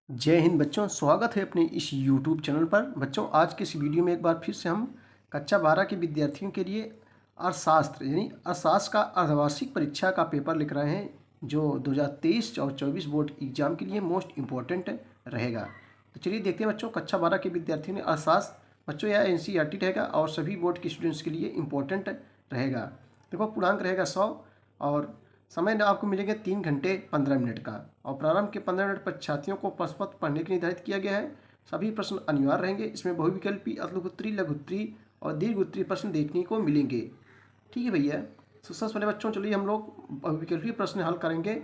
जय हिंद बच्चों, स्वागत है अपने इस YouTube चैनल पर। बच्चों, आज के इस वीडियो में एक बार फिर से हम कक्षा 12 के विद्यार्थियों के लिए अर्थशास्त्र यानी अर्थशास्त्र का अर्धवार्षिक परीक्षा का पेपर लिख रहे हैं, जो 2023 और 24 बोर्ड एग्जाम के लिए मोस्ट इम्पोर्टेंट रहेगा। तो चलिए देखते हैं बच्चों, कक्षा 12 के विद्यार्थियों ने अर्थशास्त्र बच्चों यह NCERT रहेगा और सभी बोर्ड के स्टूडेंट्स के लिए इम्पोर्टेंट रहेगा। देखो, पूर्णांक रहेगा 100 और समय आपको मिलेंगे 3 घंटे 15 मिनट का, और प्रारंभ के 15 मिनट पर छात्रियों को प्रश्न पत्र पढ़ने के लिए निर्धारित किया गया है। सभी प्रश्न अनिवार्य रहेंगे। इसमें बहुविकल्पी, अल्पविकल्पी, लघुत्तरीय और दीर्घउत्तरीय प्रश्न देखने को मिलेंगे। ठीक है भैया। तो सबसे पहले बच्चों चलिए हम लोग बहुविकल्पीय प्रश्न हल करेंगे।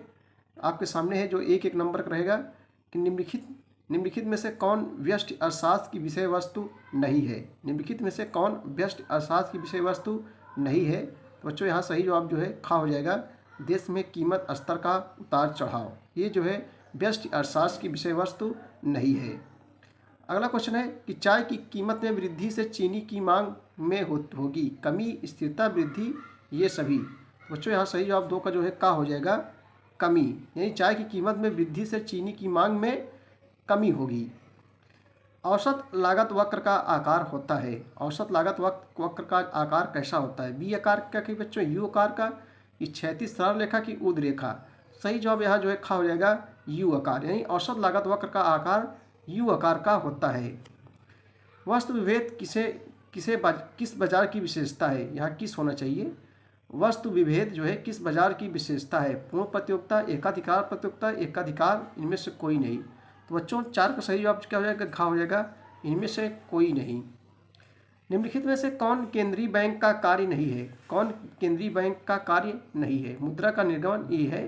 आपके सामने है जो एक एक नंबर का रहेगा कि निम्नलिखित में से कौन व्यष्टि अर्थशास्त्र की विषय वस्तु नहीं है। निम्नलिखित में से कौन व्यष्टि अर्थशास्त्र की विषय वस्तु नहीं है। तो बच्चों यहाँ सही जवाब जो है खा हो जाएगा, देश में कीमत स्तर का उतार चढ़ाव। ये जो है व्यष्टि अर्थशास्त्र की विषय वस्तु नहीं है। अगला क्वेश्चन है कि चाय की कीमत में वृद्धि से चीनी की मांग में होगी कमी, स्थिरता, वृद्धि, ये सभी। बच्चों यहाँ सही जवाब 2 का जो है का हो जाएगा, कमी। यानी चाय की कीमत में वृद्धि से चीनी की मांग में कमी होगी। औसत लागत वक्र का आकार होता है। औसत लागत वक्र का आकार कैसा होता है? बी आकार का कि बच्चों यू आकार का, कि क्षैतिज सरल रेखा की ऊर्ध रेखा। सही जवाब यहाँ जो है खा हो जाएगा यू आकार। यानी औसत लागत वक्र का आकार यू आकार का होता है। वस्तु विभेद किस बाजार की विशेषता है? यहाँ किस होना चाहिए। वस्तु विभेद जो है किस बाजार की विशेषता है? पूर्ण प्रतियोगिता, एकाधिकार प्रतियोगिता, एकाधिकार, इनमें से कोई नहीं। तो बच्चों 4 का सही जवाब क्या हो जाएगा, घा हो जाएगा, इनमें से कोई नहीं। निम्नलिखित में से कौन केंद्रीय बैंक का कार्य नहीं है? कौन केंद्रीय बैंक का कार्य नहीं है? मुद्रा का निर्गमन ये है,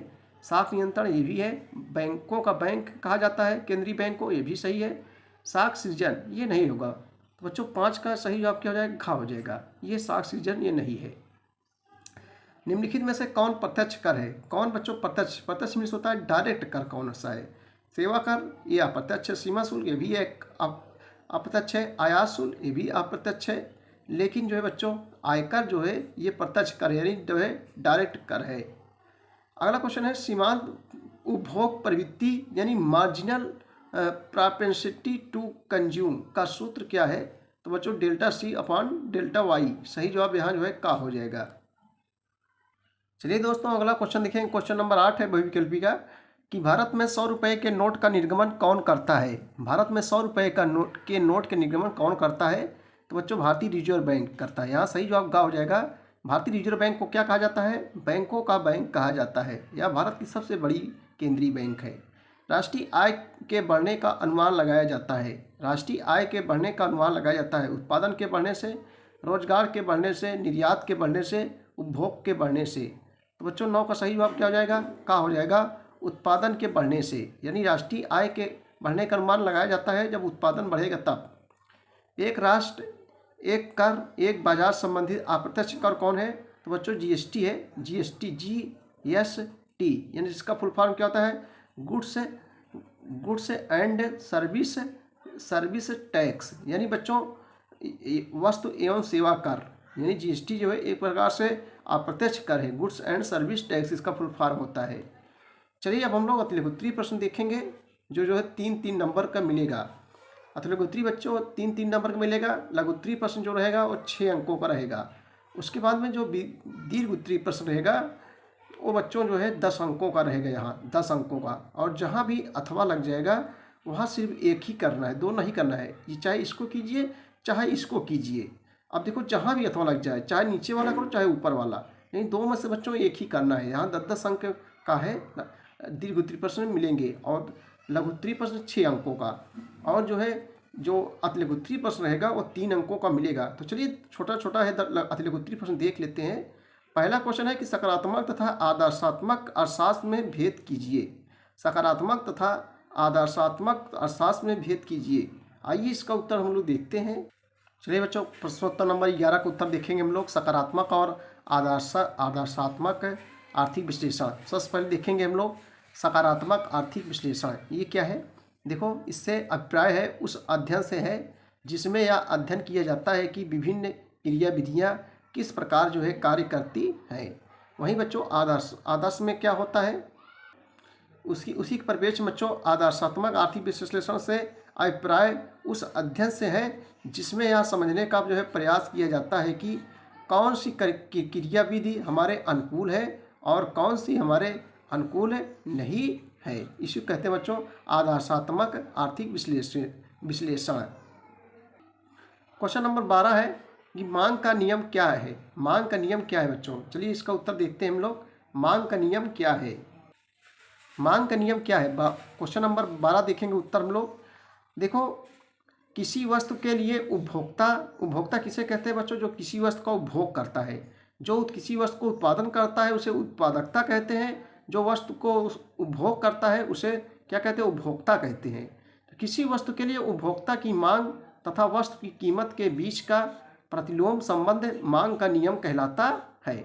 साख नियंत्रण ये भी है, बैंकों का बैंक कहा जाता है केंद्रीय बैंक को, ये भी सही है, साख सृजन ये नहीं होगा। तो बच्चों 5 का सही जवाब क्या हो जाएगा, घा हो जाएगा, ये साख सृजन ये नहीं है। निम्नलिखित में से कौन प्रत्यक्ष कर है? कौन बच्चों प्रत्यक्ष मीन्स होता है डायरेक्ट कर, कौन सा है? सेवा कर ये अप्रत्यक्ष है, सीमा शुल्क ये भी एक अप्रत्यक्ष है, आयात शुल्क ये भी अप्रत्यक्ष है। लेकिन जो है बच्चों आयकर जो है ये प्रत्यक्ष कर यानी जो है डायरेक्ट कर है। अगला क्वेश्चन है सीमांत उपभोग प्रवृत्ति यानी मार्जिनल प्रोपेंसिटी टू कंज्यूम का सूत्र क्या है? तो बच्चों delta C upon delta Y. सही जवाब यहाँ जो है का हो जाएगा। चलिए दोस्तों अगला क्वेश्चन देखेंगे। क्वेश्चन नंबर 8 है बहुविकल्पी का, कि भारत में 100 रुपये के नोट का निर्गमन कौन करता है? भारत में 100 रुपये का नोट के निर्गमन कौन करता है? तो बच्चों भारतीय रिजर्व बैंक करता है। यहाँ सही जवाब का हो जाएगा। भारतीय रिजर्व बैंक को क्या कहा जाता है? बैंकों का बैंक कहा जाता है। यह भारत की सबसे बड़ी केंद्रीय बैंक है। राष्ट्रीय आय के बढ़ने का अनुमान लगाया जाता है। राष्ट्रीय आय के बढ़ने का अनुमान लगाया जाता है उत्पादन के बढ़ने से, रोजगार के बढ़ने से, निर्यात के बढ़ने से, उपभोग के बढ़ने से। तो बच्चों 9 का सही जवाब क्या हो जाएगा, का हो जाएगा, उत्पादन के बढ़ने से। यानी राष्ट्रीय आय के बढ़ने का अनुमान लगाया जाता है जब उत्पादन बढ़ेगा तब। एक राष्ट्र एक कर एक बाजार संबंधित अप्रत्यक्ष कर कौन है? तो बच्चों GST है, GST यानी जिसका फुल फॉर्म क्या होता है, गुड्स एंड सर्विस टैक्स। यानी बच्चों वस्तु एवं सेवा कर, यानी GST जो है एक प्रकार से अप्रत्यक्ष कर है, गुड्स एंड सर्विस टैक्स इसका फुल फॉर्म होता है। चलिए अब हम लोग अतिलघुत्तरीय प्रश्न देखेंगे, जो है 3-3 नंबर का मिलेगा। अतिलघुत्तरीय बच्चों 3-3 नंबर का मिलेगा। लघुत्तरीय प्रश्न जो रहेगा वो 6 अंकों का रहेगा। उसके बाद में जो दीर्घउत्तरीय प्रश्न रहेगा वो बच्चों जो है 10 अंकों का रहेगा, यहाँ 10 अंकों का। और जहाँ भी अथवा लग जाएगा वहाँ सिर्फ एक ही करना है, दो नहीं करना है। ये चाहे इसको कीजिए चाहे इसको कीजिए। अब देखो जहाँ भी अथवा लग जाए, चाहे नीचे वाला करो चाहे ऊपर वाला, यानी दो में से बच्चों एक ही करना है। यहाँ 10-10 अंक का है दीर्घउत्तरीय प्रश्न मिलेंगे, और लघुत्तरीय प्रश्न 6 अंकों का, और जो है जो अतिलघुत्तरीय प्रश्न रहेगा वो 3 अंकों का मिलेगा। तो चलिए छोटा छोटा है अतिलघुत्तरीय प्रश्न देख लेते हैं। पहला क्वेश्चन है कि सकारात्मक तथा आदर्शात्मक अर्थशास्त्र में भेद कीजिए। सकारात्मक तथा आदर्शात्मक अर्थशास्त्र में भेद कीजिए। आइए इसका उत्तर हम लोग देखते हैं। चलिए बच्चों प्रश्नोत्तर नंबर 11 का उत्तर देखेंगे हम लोग। सकारात्मक और आदर्शात्मक आर्थिक विश्लेषण। सबसे पहले देखेंगे हम लोग सकारात्मक आर्थिक विश्लेषण ये क्या है। देखो इससे अभिप्राय है उस अध्ययन से है जिसमें यह अध्ययन किया जाता है कि विभिन्न क्रिया विधियाँ किस प्रकार जो है कार्य करती हैं। वहीं बच्चों आदर्श में क्या होता है, उसी के परिप्रेक्ष्य में बच्चों आदर्शात्मक आर्थिक विश्लेषण से अभिप्राय उस अध्ययन से है जिसमें यह समझने का जो है प्रयास किया जाता है कि कौन सी क्रिया विधि हमारे अनुकूल है और कौन सी हमारे अनुकूल नहीं है। इसे कहते हैं बच्चों आदर्शात्मक आर्थिक विश्लेषण। क्वेश्चन नंबर 12 है कि मांग का नियम क्या है। मांग का नियम क्या है बच्चों, चलिए इसका उत्तर देखते हैं हम लोग। मांग का नियम क्या है, मांग का नियम क्या है। क्वेश्चन नंबर 12 देखेंगे उत्तर हम लोग। देखो, किसी वस्तु के लिए उपभोक्ता किसे कहते हैं बच्चों, जो किसी वस्तु का उपभोग करता है। जो किसी वस्तु को उत्पादन करता है उसे उत्पादकता कहते हैं, जो वस्तु को उपभोग करता है उसे क्या कहते हैं, उपभोक्ता कहते हैं। तो किसी वस्तु के लिए उपभोक्ता की मांग तथा वस्तु की कीमत के बीच का प्रतिलोम संबंध मांग का नियम कहलाता है।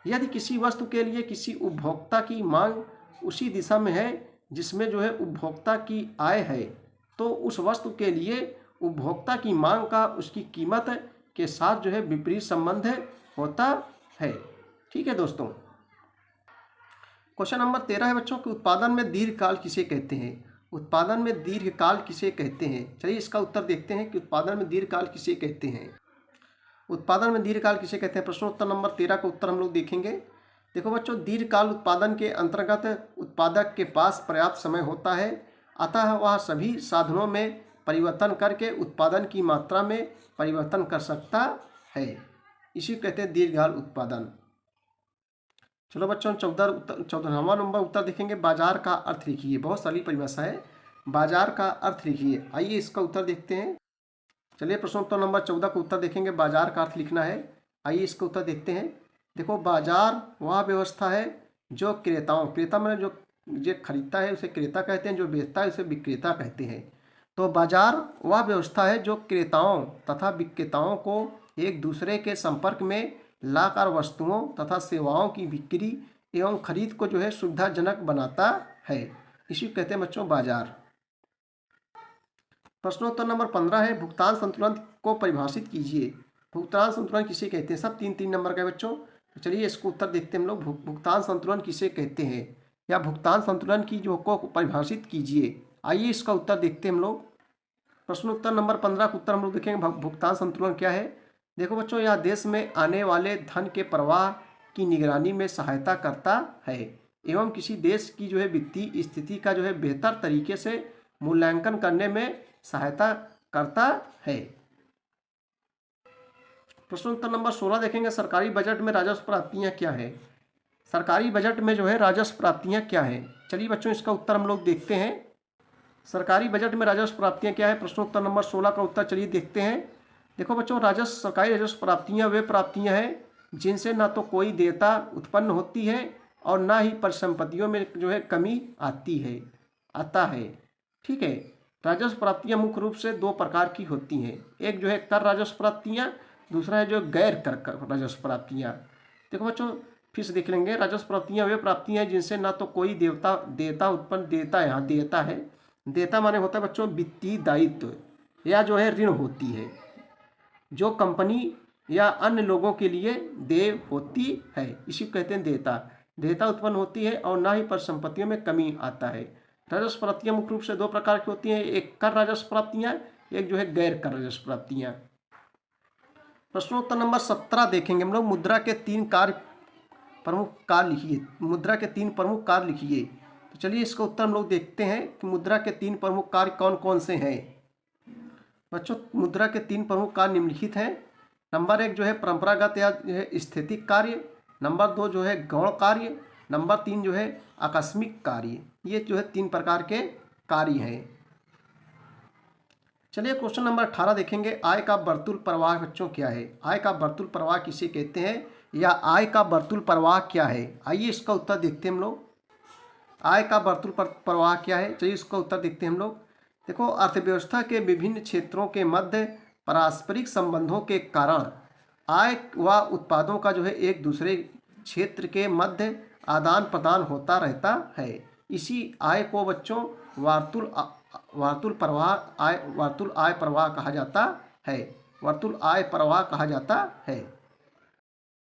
यदि किसी वस्तु के लिए किसी उपभोक्ता की मांग उसी दिशा में है जिसमें जो है उपभोक्ता की आय है, तो उस वस्तु के लिए उपभोक्ता की मांग का उसकी कीमत के साथ जो है विपरीत संबंध होता है। ठीक है दोस्तों। क्वेश्चन नंबर 13 है बच्चों कि उत्पादन में दीर्घकाल किसे कहते हैं। उत्पादन में दीर्घकाल किसे कहते हैं, चलिए इसका उत्तर देखते हैं कि उत्पादन में दीर्घकाल किसे कहते हैं। उत्पादन में दीर्घकाल किसे कहते हैं, प्रश्नोत्तर नंबर 13 का उत्तर हम लोग देखेंगे। देखो बच्चों, दीर्घकाल उत्पादन के अंतर्गत उत्पादक के पास पर्याप्त समय होता है, अतः वह सभी साधनों में परिवर्तन करके उत्पादन की मात्रा में परिवर्तन कर सकता है। इसी कहते हैं दीर्घकाल उत्पादन। चलो बच्चों, 14वां नंबर उत्तर देखेंगे। बाजार का अर्थ लिखिए। बहुत सारी परिभाषा है, बाजार का अर्थ लिखिए। आइए इसका उत्तर देखते हैं। चलिए प्रश्नोत्तर नंबर 14 का उत्तर देखेंगे। बाजार का अर्थ लिखना है। आइए इसका उत्तर देखते हैं। देखो, बाजार वह व्यवस्था है जो क्रेता मैंने जो खरीदता है उसे क्रेता कहते हैं, जो बेचता है उसे विक्रेता कहते हैं। तो बाजार वह व्यवस्था है जो क्रेताओं तथा विक्रेताओं को एक दूसरे के संपर्क में लाकर वस्तुओं तथा सेवाओं की बिक्री एवं खरीद को जो है सुविधाजनक बनाता है। इसी कहते हैं बच्चों बाजार। प्रश्नोत्तर नंबर 15 है भुगतान संतुलन को परिभाषित कीजिए। भुगतान संतुलन किसे कहते हैं, सब 3-3 नंबर का बच्चों। तो चलिए इसको उत्तर देखते हैं हम लोग। भुगतान संतुलन किसे कहते हैं या भुगतान संतुलन की जो को परिभाषित कीजिए। आइए इसका उत्तर देखते हैं हम लोग। प्रश्नोत्तर नंबर 15 का उत्तर हम लोग देखेंगे। भुगतान संतुलन क्या है। देखो बच्चों, यह देश में आने वाले धन के प्रवाह की निगरानी में सहायता करता है एवं किसी देश की जो है वित्तीय स्थिति का जो है बेहतर तरीके से मूल्यांकन करने में सहायता करता है। प्रश्नोत्तर नंबर 16 देखेंगे। सरकारी बजट में राजस्व प्राप्तियां क्या है। सरकारी बजट में जो है राजस्व प्राप्तियां क्या है। चलिए बच्चों, इसका उत्तर हम लोग देखते हैं। सरकारी बजट में राजस्व प्राप्तियां क्या है, प्रश्नोत्तर नंबर 16 का उत्तर चलिए देखते हैं। देखो बच्चों, सरकारी राजस्व प्राप्तियां वे प्राप्तियां हैं जिनसे ना तो कोई देयता उत्पन्न होती है और ना ही परिसंपत्तियों में जो है कमी आता है। ठीक है। राजस्व प्राप्तियां मुख्य रूप से 2 प्रकार की होती हैं। एक जो है कर राजस्व प्राप्तियां, दूसरा है जो गैर कर राजस्व प्राप्तियां। देखो बच्चों, फिर से देख लेंगे। राजस्व प्राप्तियां वे प्राप्तियां हैं जिनसे ना तो कोई देयता उत्पन्न देयता है। देयता माने होता है बच्चों वित्तीय दायित्व या जो है ऋण होती है जो कंपनी या अन्य लोगों के लिए देय होती है। इसी को कहते हैं देयता उत्पन्न होती है और ना ही परिसंपत्तियों में कमी आता है। राजस्व प्राप्तियां मुख्य रूप से 2 प्रकार की होती हैं। एक कर राजस्व प्राप्तियां, एक जो है गैर कर राजस्व प्राप्तियां। प्रश्नोत्तर नंबर 17 देखेंगे हम लोग। मुद्रा के 3 प्रमुख कार्य लिखिए। मुद्रा के 3 प्रमुख कार्य लिखिए। तो चलिए इसका उत्तर हम लोग देखते हैं कि मुद्रा के 3 प्रमुख कार्य कौन कौन से हैं। बच्चों, मुद्रा के 3 प्रमुख कार्य निम्नलिखित हैं। नंबर 1 जो है परंपरागत या जो है स्थैतिक कार्य, नंबर 2 जो है गौण कार्य, नंबर 3 जो है आकस्मिक कार्य। ये जो है 3 प्रकार के कार्य हैं। चलिए क्वेश्चन नंबर 18 देखेंगे। आय का वर्तुल प्रवाह बच्चों क्या है। आय का वर्तुल प्रवाह किसे कहते हैं या आय का वर्तुल प्रवाह क्या है। आइए इसका उत्तर देखते हैं हम लोग। आय का वर्तुल प्रवाह क्या है, चलिए इसका उत्तर देखते हैं हम लोग। देखो, अर्थव्यवस्था के विभिन्न क्षेत्रों के मध्य पारस्परिक संबंधों के कारण आय व उत्पादों का जो है एक दूसरे क्षेत्र के मध्य आदान प्रदान होता रहता है। इसी आय को बच्चों वर्तुल आय प्रवाह कहा जाता है। वर्तुल आय प्रवाह कहा जाता है।